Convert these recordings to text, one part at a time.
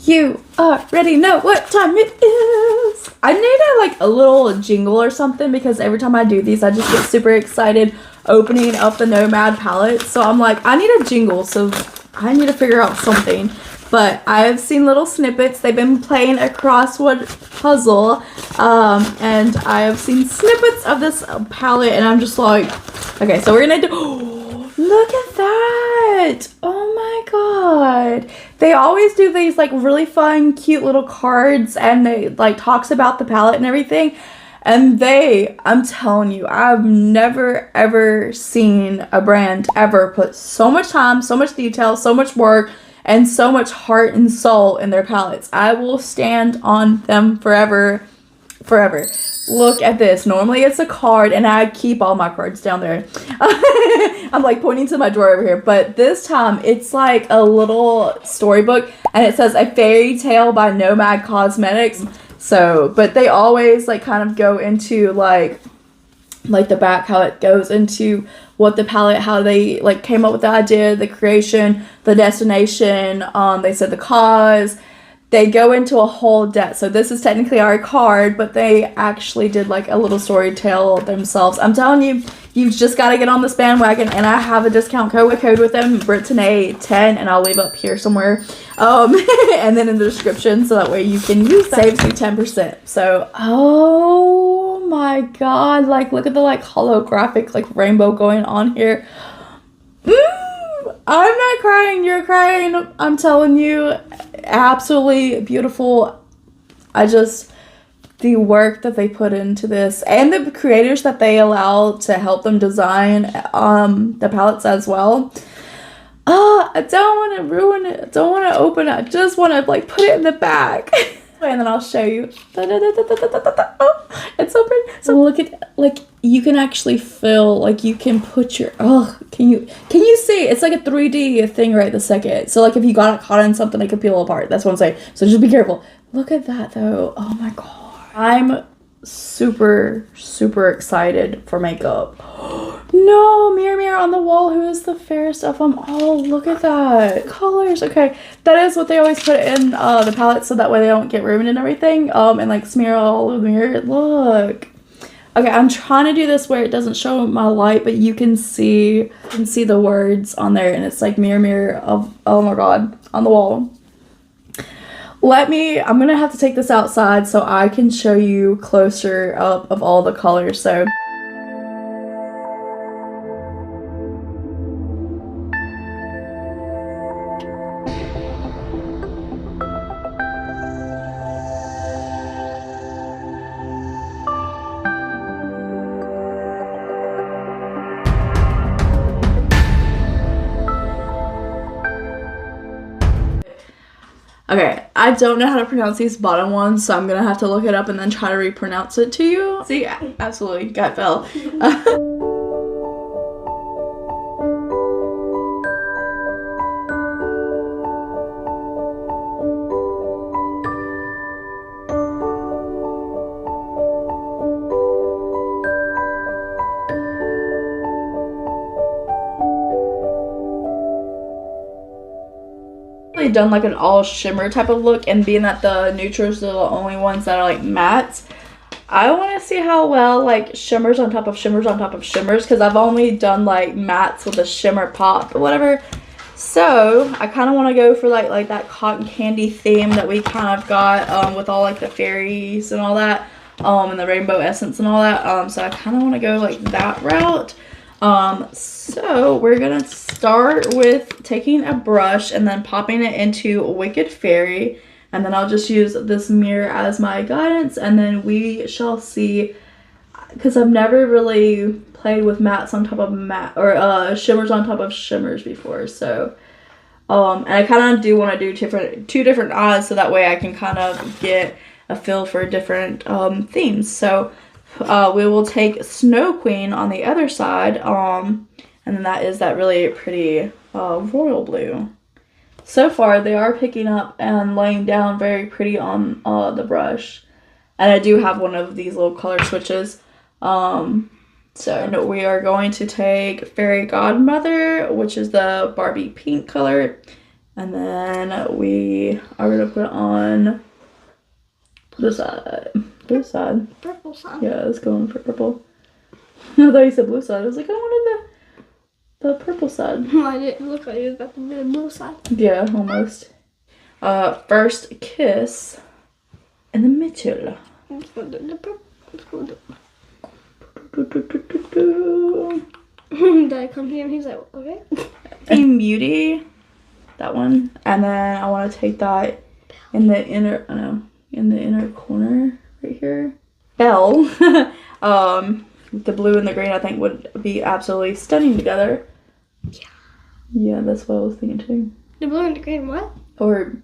You already know what time it is. I need a little jingle or something because every time I do these, I just get super excited opening up the Nomad palette. So I'm like, I need a jingle, so I need to figure out something. But I've seen little snippets. They've been playing a crossword puzzle, and I have seen snippets of this palette, and I'm just like, okay, so we're gonna do. Look at that! Oh my god! They always do these like really fun, cute little cards, and they like talks about the palette and everything. And I'm telling you, I've never ever seen a brand ever put so much time, so much detail, so much work, and so much heart and soul in their palettes. I will stand on them forever, forever. Look at this. Normally it's a card, and I keep all my cards down there. I'm like pointing to my drawer over here, but this time it's like a little storybook, and it says A Fairy Tale by Nomad Cosmetics. So, but they always like kind of go into like the back, how it goes into what the palette, how they like came up with the idea, the creation, the destination, they said the cause. They go into a whole depth. So this is technically our card, but they actually did like a little story tale themselves. I'm telling you, you've just got to get on this bandwagon, and I have a discount code with them, BRITTAINEAY10, and I'll leave up here somewhere, and then in the description, so that way you can use that. Saves me 10%. So, oh my god, like look at the like holographic like rainbow going on here. I'm not crying, you're crying. I'm telling you, absolutely beautiful. The work that they put into this, and the creators that they allow to help them design the palettes as well. I don't want to ruin it. I don't want to open it. I just want to like put it in the back. And then I'll show you. Oh, it's so pretty. So look at, like, you can actually feel, like, you can put your, can you see? It's like a 3D thing right this second. So like if you got caught in something, it could peel apart. That's what I'm saying. So just be careful. Look at that though. Oh my god. I'm super, super excited for makeup. No, mirror on the wall, who is the fairest of them all? Look at that. Colors. Okay, that is what they always put in the palette, so that way they don't get ruined and everything, and like smear all over the mirror. Look. Okay, I'm trying to do this where it doesn't show my light, but you can see the words on there, and it's like mirror of, oh my god, on the wall. I'm gonna have to take this outside so I can show you closer up of all the colors. So okay, I don't know how to pronounce these bottom ones, so I'm gonna have to look it up and then try to repronounce it to you. See, absolutely, gut fell. Done like an all shimmer type of look, and being that the neutrals are the only ones that are like mattes, I want to see how well like shimmers on top of shimmers on top of shimmers, because I've only done like mattes with a shimmer pop or whatever. So I kind of want to go for like that cotton candy theme that we kind of got with all like the fairies and all that, and the rainbow essence and all that, so I kind of want to go like that route. So we're gonna start with taking a brush and then popping it into Wicked Fairy, and then I'll just use this mirror as my guidance, and then we shall see, because I've never really played with mattes on top of matte, or shimmers on top of shimmers before. So and I kind of do want to do two different eyes, so that way I can kind of get a feel for different themes. So we will take Snow Queen on the other side, and then that is that really pretty royal blue. So far, they are picking up and laying down very pretty on the brush. And I do have one of these little color switches. So we are going to take Fairy Godmother, which is the Barbie pink color. And then we are gonna put on this side. Blue side. Purple side. Yeah, let's go on for purple. I thought you said blue side. I was like, I wanted the purple side. Why did it look like it was about to be the blue side? Yeah, almost. First kiss in the middle. Let's go do the purple. Let's go do. Dad come here and he's like, okay. Team Beauty, that one. And then I want to take that in the inner, in the inner corner right here. Belle. The blue and the green I think would be absolutely stunning together. Yeah. Yeah, that's what I was thinking too. The blue and the green what? Or,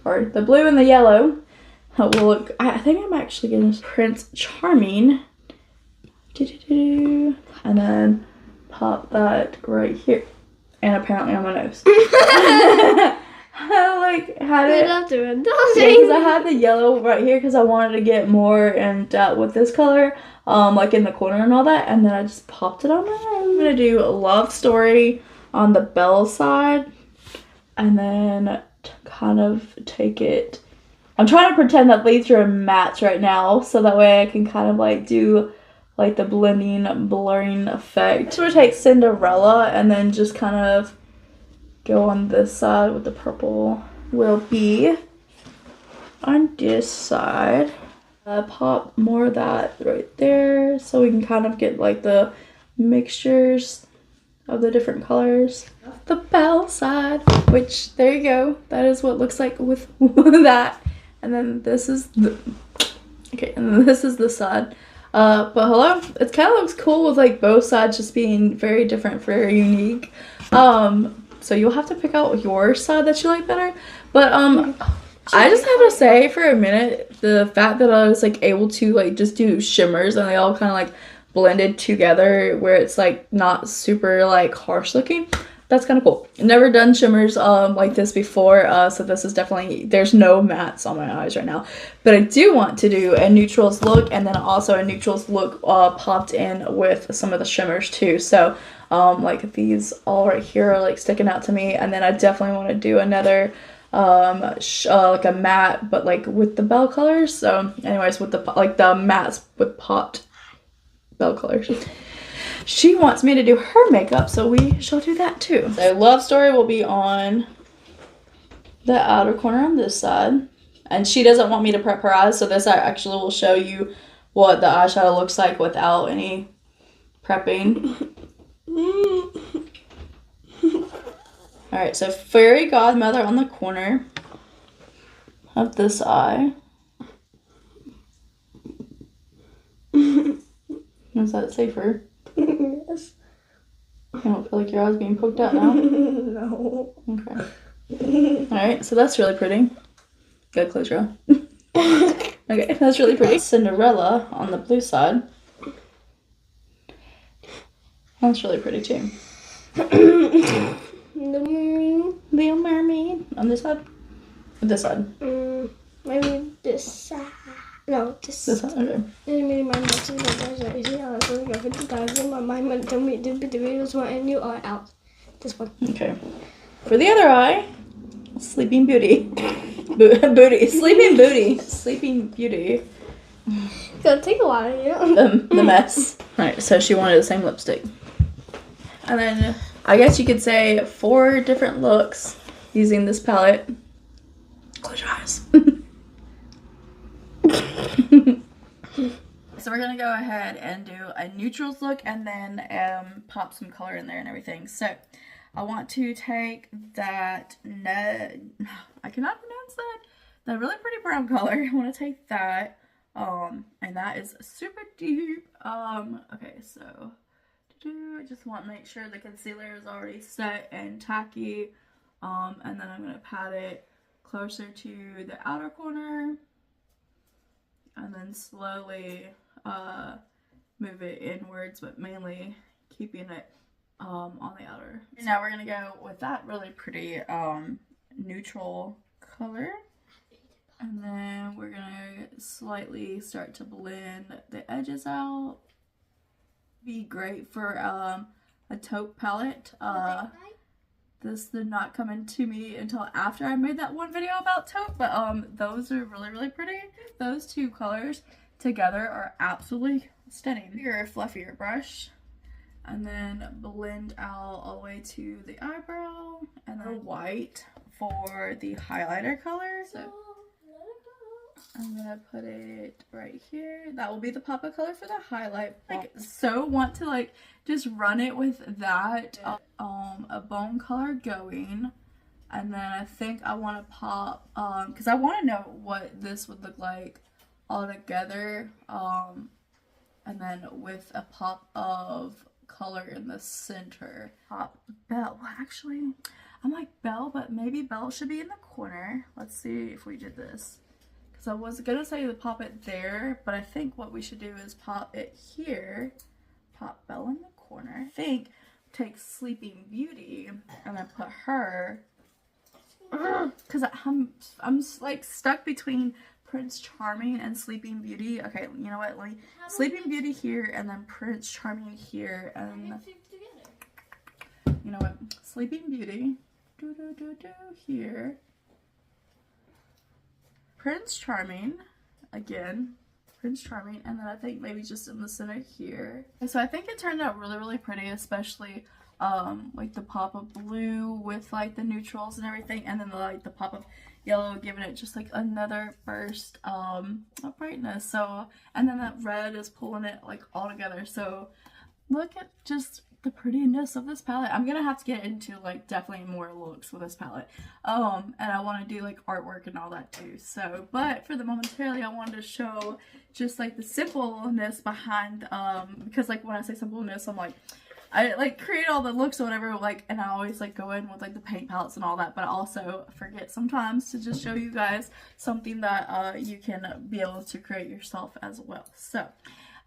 sorry, the blue and the yellow will look, I think I'm actually going to Prince Charming. And then pop that right here. And apparently on my nose. I like had it. Yeah, because I had the yellow right here because I wanted to get more in depth with this color, like in the corner and all that, and then I just popped it on my nose. I'm gonna do a love story on the Belle side, and then kind of take it. I'm trying to pretend that these are mattes right now, so that way I can kind of like do like the blending, blurring effect. So we take Cinderella and then just kind of go on this side with the purple. Will be on this side. Pop more of that right there so we can kind of get like the mixtures of the different colors. The Belle side, which there you go. That is what it looks like with that. And then this is the, okay, and then this is the side. But hello, it kind of looks cool with like both sides just being very different, very unique. So you'll have to pick out your side that you like better. But I just have to say for a minute, the fact that I was like able to like just do shimmers and they all kind of like blended together where it's like not super like harsh looking. That's kind of cool. Never done shimmers like this before, so this is definitely, there's no mattes on my eyes right now. But I do want to do a neutrals look and then also a neutrals look popped in with some of the shimmers too. So like these all right here are like sticking out to me, and then I definitely want to do another like a matte but like with the Belle colors. So anyways, with the like the mattes with popped Belle colors. She wants me to do her makeup, so we shall do that too. So love story will be on the outer corner on this side, and she doesn't want me to prep her eyes, so this actually will show you what the eyeshadow looks like without any prepping. Alright, so Fairy Godmother on the corner of this eye. Is that safer? Yes. I don't feel like your eye's being poked out now. No. Okay. Alright, so that's really pretty. Gotta close your eye. Okay, that's really pretty. Cinderella on the blue side. That's really pretty too. Little Mermaid on this side? Or this side? Maybe this side. No, this side. Okay. My mind went to me the videos one and you are out. This one. Okay. For the other eye, Sleeping Beauty. Booty. Sleeping Booty. Sleeping Beauty. It's gonna take a while, you know? The mess. Alright, so she wanted the same lipstick. And then I guess you could say 4 different looks using this palette. Close your eyes. So we're gonna go ahead and do a neutrals look and then pop some color in there and everything. So I want to take that I cannot pronounce that really pretty brown color. I want to take that and that is super deep. Okay, so I just want to make sure the concealer is already set and tacky, and then I'm gonna pat it closer to the outer corner and then slowly move it inwards, but mainly keeping it on the outer. And now we're gonna go with that really pretty neutral color, and then we're gonna slightly start to blend the edges out. Be great for a taupe palette. This did not come into me until after I made that one video about taupe, but those are really, really pretty. Those two colors together are absolutely stunning. Your fluffier brush, and then blend out all the way to the eyebrow, and then white for the highlighter color. So I'm gonna put it right here. That will be the pop-up color for the highlight. Like, so want to like just run it with that a bone color going, and then I think I want to pop because I want to know what this would look like all together, and then with a pop of color in the center. Pop bell. Well, actually, I'm like bell, but maybe bell should be in the corner. Let's see if we did this. So I was gonna say to pop it there, but I think what we should do is pop it here, pop Belle in the corner. I think take Sleeping Beauty and then put her, because I'm like stuck between Prince Charming and Sleeping Beauty. Okay, you know what? Let me Sleeping Beauty here and then Prince Charming here, and you know what? Sleeping Beauty, here. Prince Charming, again, Prince Charming, and then I think maybe just in the center here. And so I think it turned out really, really pretty, especially like the pop of blue with like the neutrals and everything, and then the pop of yellow, giving it just like another burst of brightness. So, and then that red is pulling it like all together. So look at just the prettiness of this palette. I'm gonna have to get into like definitely more looks with this palette, and I want to do like artwork and all that too. So, but for the momentarily, I wanted to show just like the simpleness behind, because like when I say simpleness, I'm like, I like create all the looks or whatever, like, and I always like go in with like the paint palettes and all that, but I also forget sometimes to just show you guys something that you can be able to create yourself as well. So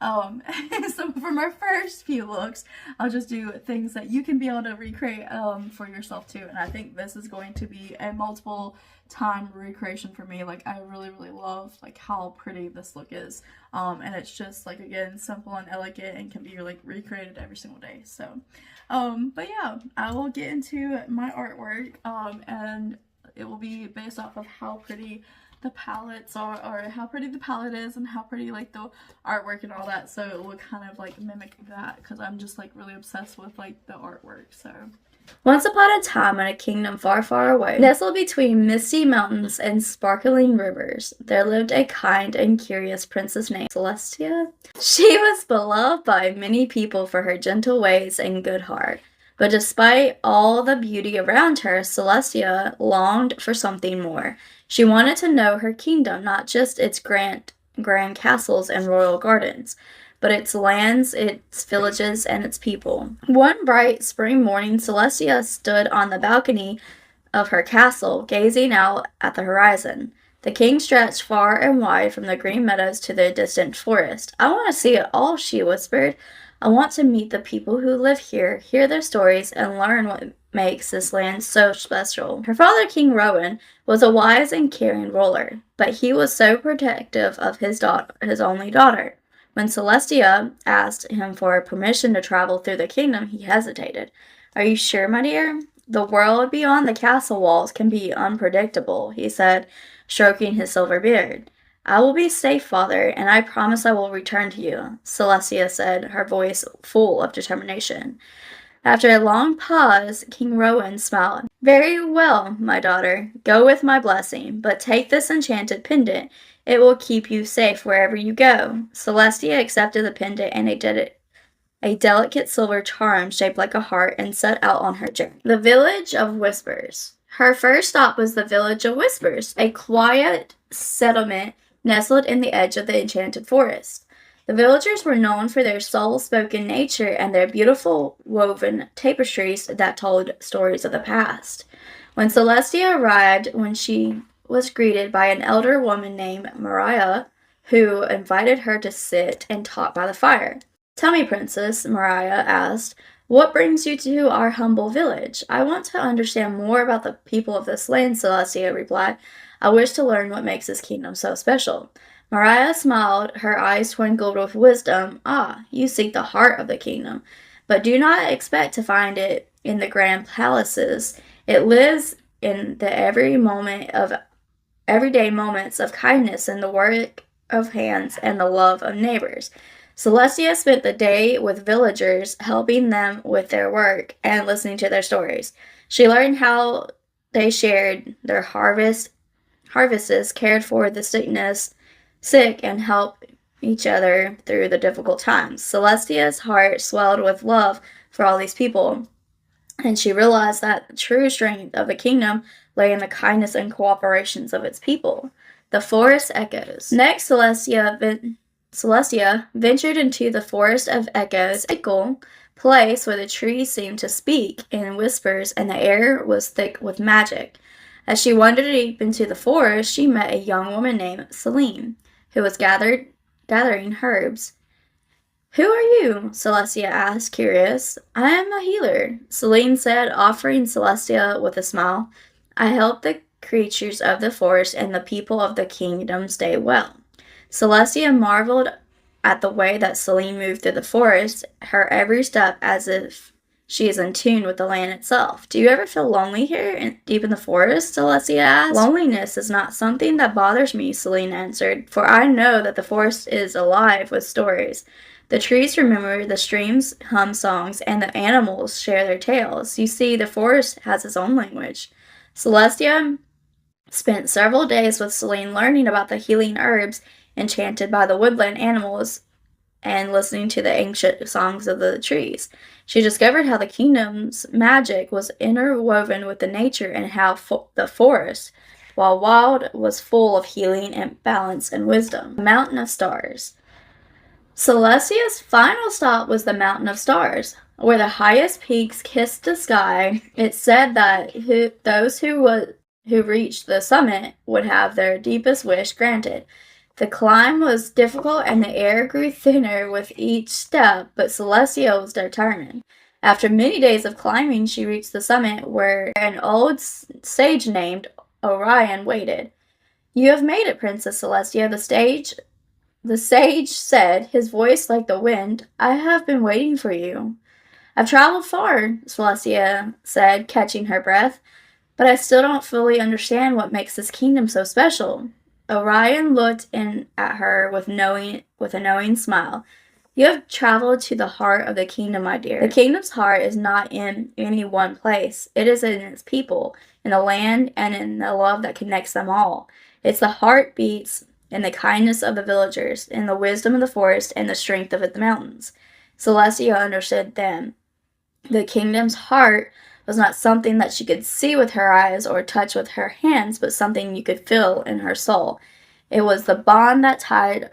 so from our first few looks, I'll just do things that you can be able to recreate for yourself too, and I think this is going to be a multiple time recreation for me. Like, I really, really love like how pretty this look is, and it's just like, again, simple and elegant and can be like recreated every single day. So but yeah, I will get into my artwork, and it will be based off of how pretty the palettes are, or how pretty the palette is, and how pretty like the artwork and all that. So it will kind of like mimic that, because I'm just like really obsessed with like the artwork. So once upon a time, in a kingdom far, far away, nestled between misty mountains and sparkling rivers, there lived a kind and curious princess named Celestia. She was beloved by many people for her gentle ways and good heart. But despite all the beauty around her, Celestia longed for something more. She wanted to know her kingdom, not just its grand castles and royal gardens, but its lands, its villages, and its people. One bright spring morning, Celestia stood on the balcony of her castle, gazing out at the horizon. The king stretched far and wide from the green meadows to the distant forest. "I want to see it all," she whispered. "I want to meet the people who live here, hear their stories, and learn what makes this land so special." Her father, King Rowan, was a wise and caring ruler, but he was so protective of his only daughter. When Celestia asked him for permission to travel through the kingdom, he hesitated. "Are you sure, my dear? The world beyond the castle walls can be unpredictable," he said, stroking his silver beard. "I will be safe, father, and I promise I will return to you," Celestia said, her voice full of determination. After a long pause, King Rowan smiled. "Very well, my daughter. Go with my blessing, but take this enchanted pendant. It will keep you safe wherever you go." Celestia accepted the pendant and a delicate silver charm shaped like a heart, and set out on her journey. The Village of Whispers. Her first stop was the Village of Whispers, a quiet settlement nestled in the edge of the enchanted forest. The villagers were known for their soul-spoken nature and their beautiful woven tapestries that told stories of the past. When Celestia arrived, she was greeted by an elder woman named Mariah, who invited her to sit and talk by the fire. "Tell me, princess," Mariah asked, "what brings you to our humble village?" "I want to understand more about the people of this land," Celestia replied. "I wish to learn what makes this kingdom so special." Mariah smiled, her eyes twinkled with wisdom. "Ah, you seek the heart of the kingdom, but do not expect to find it in the grand palaces. It lives in the everyday moments of kindness and the work of hands and the love of neighbors. Celestia spent the day with villagers, helping them with their work and listening to their stories. She learned how they shared their harvests, cared for the sick, and helped each other through the difficult times. Celestia's heart swelled with love for all these people, and she realized that the true strength of the kingdom lay in the kindness and cooperations of its people. The forest echoes. Next, Celestia ventured into the forest of echoes, a mystical place where the trees seemed to speak in whispers and the air was thick with magic. As she wandered deep into the forest, she met a young woman named Celine, who was gathering herbs. "Who are you?" Celestia asked, curious. "I am a healer," Celine said, offering Celestia with a smile. "I help the creatures of the forest and the people of the kingdom stay well." Celestia marveled at the way that Celine moved through the forest, her every step as if she is in tune with the land itself. "Do you ever feel lonely here, deep in the forest?" Celestia asked. "Loneliness is not something that bothers me," Celine answered, "for I know that the forest is alive with stories. The trees remember, the streams hum songs, and the animals share their tales. You see, the forest has its own language." Celestia spent several days with Celine learning about the healing herbs, enchanted by the woodland animals, and listening to the ancient songs of the trees. She discovered how the kingdom's magic was interwoven with the nature and how the forest, while wild, was full of healing and balance and wisdom. The Mountain of Stars. Celestia's final stop was the Mountain of Stars, where the highest peaks kissed the sky. It said that those who reached the summit would have their deepest wish granted. The climb was difficult and the air grew thinner with each step, but Celestia was determined. After many days of climbing, she reached the summit where an old sage named Orion waited. "You have made it, Princess Celestia," the sage said, his voice like the wind. "I have been waiting for you." "I've traveled far," Celestia said, catching her breath, "but I still don't fully understand what makes this kingdom so special." Orion looked in at her with a knowing smile. "You have traveled to the heart of the kingdom, my dear. The kingdom's heart is not in any one place. It is in its people, in the land, and in the love that connects them all. It's the heartbeats in the kindness of the villagers, in the wisdom of the forest, and the strength of the mountains." Celestia understood then. The kingdom's heart was not something that she could see with her eyes or touch with her hands, but something you could feel in her soul. It was the bond that tied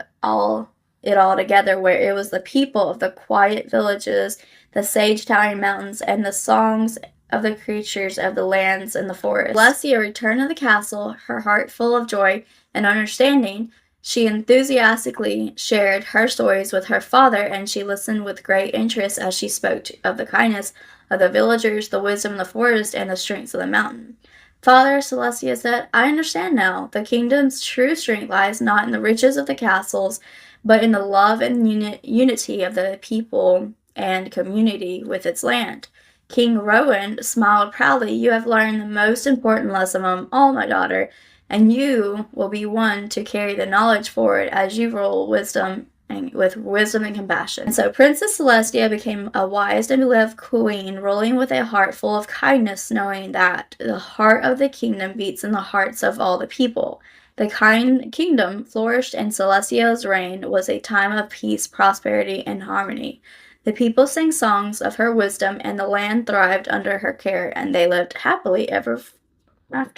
it all together, where it was the people of the quiet villages, the sage-towering mountains, and the songs of the creatures of the lands and the forest. Celestia returned to the castle, her heart full of joy and understanding. She enthusiastically shared her stories with her father, and she listened with great interest as she spoke of the kindness of the villagers, the wisdom of the forest, and the strengths of the mountain. "Father," Celestia said, "I understand now. The kingdom's true strength lies not in the riches of the castles, but in the love and unity of the people and community with its land." King Rowan smiled proudly. "You have learned the most important lesson of all, my daughter, and you will be one to carry the knowledge forward as you rule with wisdom and compassion." And so Princess Celestia became a wise and beloved queen, ruling with a heart full of kindness, knowing that the heart of the kingdom beats in the hearts of all the people. The kingdom flourished, and Celestia's reign was a time of peace, prosperity, and harmony. The people sang songs of her wisdom, and the land thrived under her care, and they lived happily ever after.